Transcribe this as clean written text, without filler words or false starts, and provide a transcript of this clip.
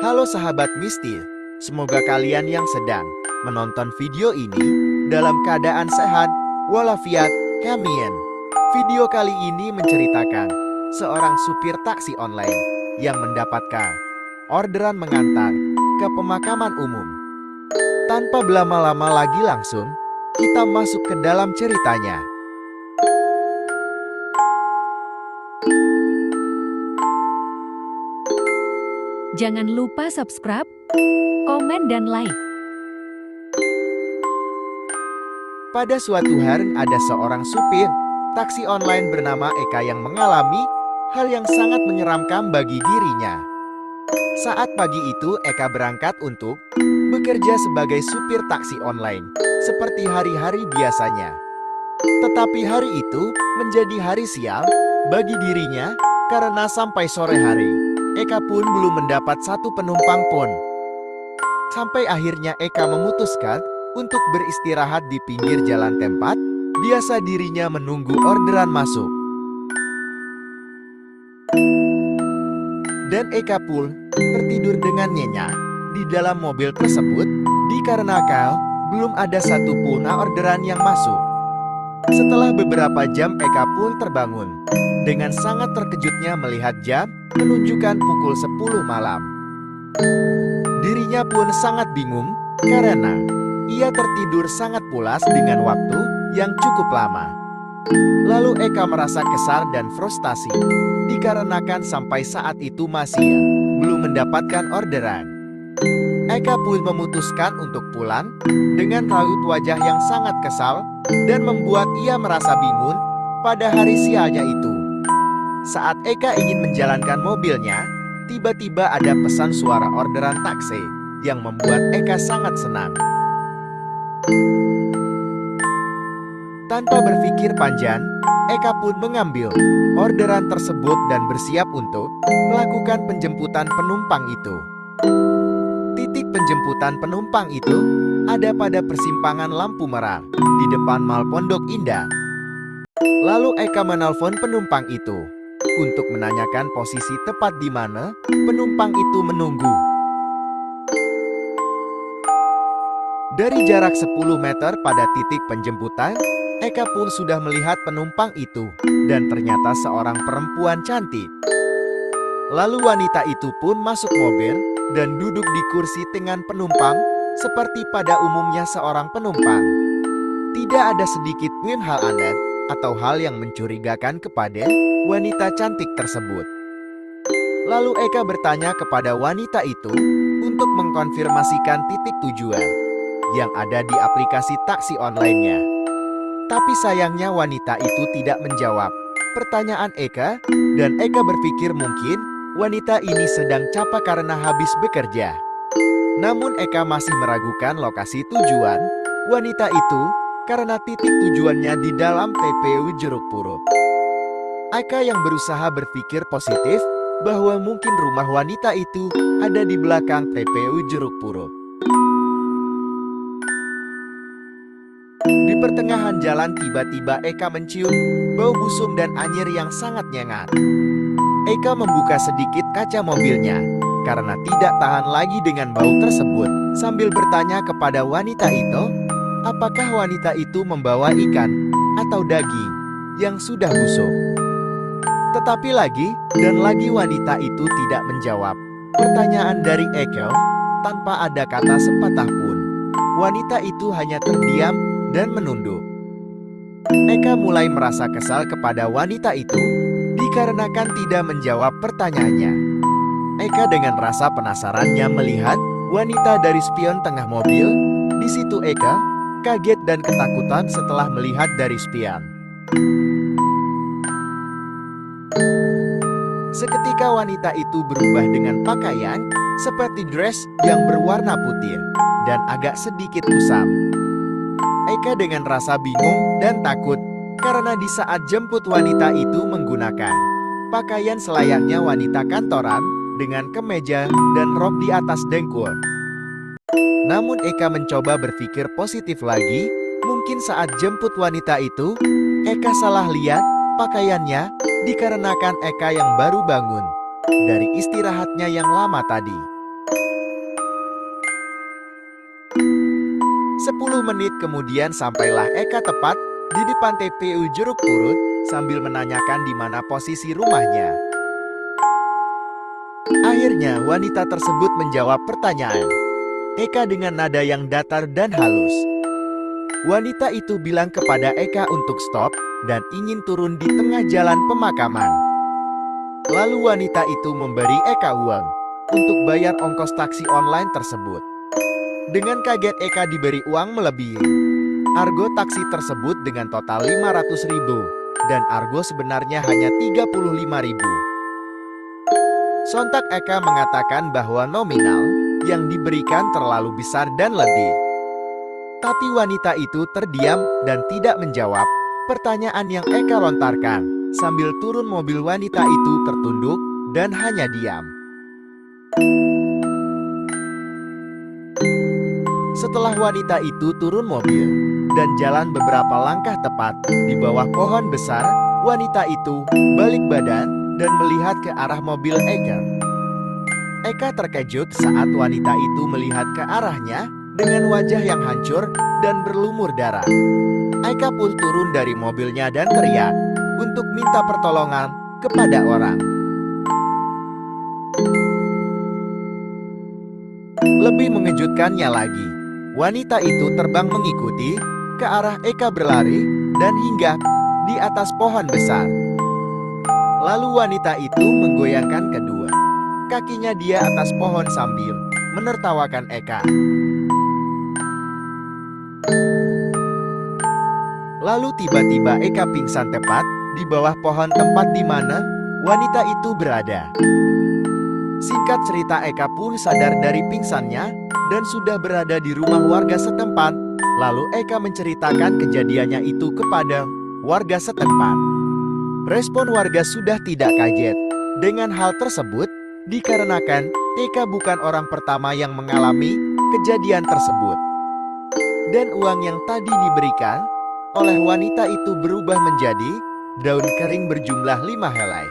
Halo sahabat mistis, semoga kalian yang sedang menonton video ini dalam keadaan sehat walafiat. Amin. Video kali ini menceritakan seorang supir taksi online yang mendapatkan orderan mengantar ke pemakaman umum. Tanpa berlama-lama lagi langsung kita masuk ke dalam ceritanya. Jangan lupa subscribe, komen, dan like. Pada suatu hari ada seorang supir taksi online bernama Eka yang mengalami hal yang sangat menyeramkan bagi dirinya. Saat pagi itu Eka berangkat untuk bekerja sebagai supir taksi online seperti hari-hari biasanya. Tetapi hari itu menjadi hari sial bagi dirinya karena sampai sore hari Eka pun belum mendapat satu penumpang pun. Sampai akhirnya Eka memutuskan untuk beristirahat di pinggir jalan tempat biasa dirinya menunggu orderan masuk. Dan Eka pun tertidur dengan nyenyak di dalam mobil tersebut dikarenakan belum ada satupun orderan yang masuk. Setelah beberapa jam Eka pun terbangun. Dengan sangat terkejutnya melihat jam menunjukkan pukul 10 malam. Dirinya pun sangat bingung karena ia tertidur sangat pulas dengan waktu yang cukup lama. Lalu Eka merasa kesal dan frustasi dikarenakan sampai saat itu masih belum mendapatkan orderan. Eka pun memutuskan untuk pulang dengan raut wajah yang sangat kesal dan membuat ia merasa bingung pada hari sialnya itu. Saat Eka ingin menjalankan mobilnya, tiba-tiba ada pesan suara orderan taksi yang membuat Eka sangat senang. Tanpa berpikir panjang, Eka pun mengambil orderan tersebut dan bersiap untuk melakukan penjemputan penumpang itu. Titik penjemputan penumpang itu ada pada persimpangan lampu merah di depan Mall Pondok Indah. Lalu Eka menelpon penumpang itu untuk menanyakan posisi tepat di mana penumpang itu menunggu. Dari jarak 10 meter pada titik penjemputan, Eka pun sudah melihat penumpang itu dan ternyata seorang perempuan cantik. Lalu wanita itu pun masuk mobil dan duduk di kursi dengan penumpang seperti pada umumnya seorang penumpang. Tidak ada sedikit pun hal aneh atau hal yang mencurigakan kepada wanita cantik tersebut. Lalu Eka bertanya kepada wanita itu untuk mengkonfirmasikan titik tujuan yang ada di aplikasi taksi online-nya. Tapi sayangnya wanita itu tidak menjawab pertanyaan Eka dan Eka berpikir mungkin wanita ini sedang capek karena habis bekerja. Namun Eka masih meragukan lokasi tujuan wanita itu karena titik tujuannya di dalam TPU Jeruk Purut. Eka yang berusaha berpikir positif bahwa mungkin rumah wanita itu ada di belakang TPU Jeruk Purut. Di pertengahan jalan tiba-tiba Eka mencium bau busuk dan anyir yang sangat nyengat. Eka membuka sedikit kaca mobilnya karena tidak tahan lagi dengan bau tersebut sambil bertanya kepada wanita itu, apakah wanita itu membawa ikan atau daging yang sudah busuk? Tetapi lagi dan lagi wanita itu tidak menjawab pertanyaan dari Eka tanpa ada kata sepatah pun. Wanita itu hanya terdiam dan menunduk. Eka mulai merasa kesal kepada wanita itu dikarenakan tidak menjawab pertanyaannya. Eka dengan rasa penasarannya melihat wanita dari spion tengah mobil. Di situ Eka kaget dan ketakutan setelah melihat dari spion. Seketika wanita itu berubah dengan pakaian seperti dress yang berwarna putih dan agak sedikit kusam. Eka dengan rasa bingung dan takut karena di saat jemput wanita itu menggunakan pakaian selayaknya wanita kantoran dengan kemeja dan rok di atas dengkul. Namun Eka mencoba berpikir positif lagi, mungkin saat jemput wanita itu, Eka salah lihat pakaiannya dikarenakan Eka yang baru bangun dari istirahatnya yang lama tadi. 10 menit kemudian sampailah Eka tepat di depan TPU Jeruk Purut sambil menanyakan di mana posisi rumahnya. Akhirnya wanita tersebut menjawab pertanyaan Eka dengan nada yang datar dan halus. Wanita itu bilang kepada Eka untuk stop dan ingin turun di tengah jalan pemakaman. Lalu wanita itu memberi Eka uang untuk bayar ongkos taksi online tersebut. Dengan kaget Eka diberi uang melebihi argo taksi tersebut dengan total 500.000 dan argo sebenarnya hanya 35.000. Sontak Eka mengatakan bahwa nominal yang diberikan terlalu besar dan lebih. Tapi wanita itu terdiam dan tidak menjawab pertanyaan yang Eka lontarkan. Sambil turun mobil wanita itu tertunduk dan hanya diam. Setelah wanita itu turun mobil dan jalan beberapa langkah tepat di bawah pohon besar, wanita itu balik badan dan melihat ke arah mobil Eka. Eka terkejut saat wanita itu melihat ke arahnya dengan wajah yang hancur dan berlumur darah. Eka pun turun dari mobilnya dan teriak untuk minta pertolongan kepada orang. Lebih mengejutkannya lagi, wanita itu terbang mengikuti ke arah Eka berlari dan hingga di atas pohon besar. Lalu wanita itu menggoyangkan kedua kakinya dia atas pohon sambil menertawakan Eka. Lalu tiba-tiba Eka pingsan tepat di bawah pohon tempat di mana wanita itu berada. Singkat cerita, Eka pun sadar dari pingsannya dan sudah berada di rumah warga setempat. Lalu Eka menceritakan kejadiannya itu kepada warga setempat. Respon warga sudah tidak kaget dengan hal tersebut dikarenakan Eka bukan orang pertama yang mengalami kejadian tersebut. Dan uang yang tadi diberikan oleh wanita itu berubah menjadi daun kering berjumlah 5 helai.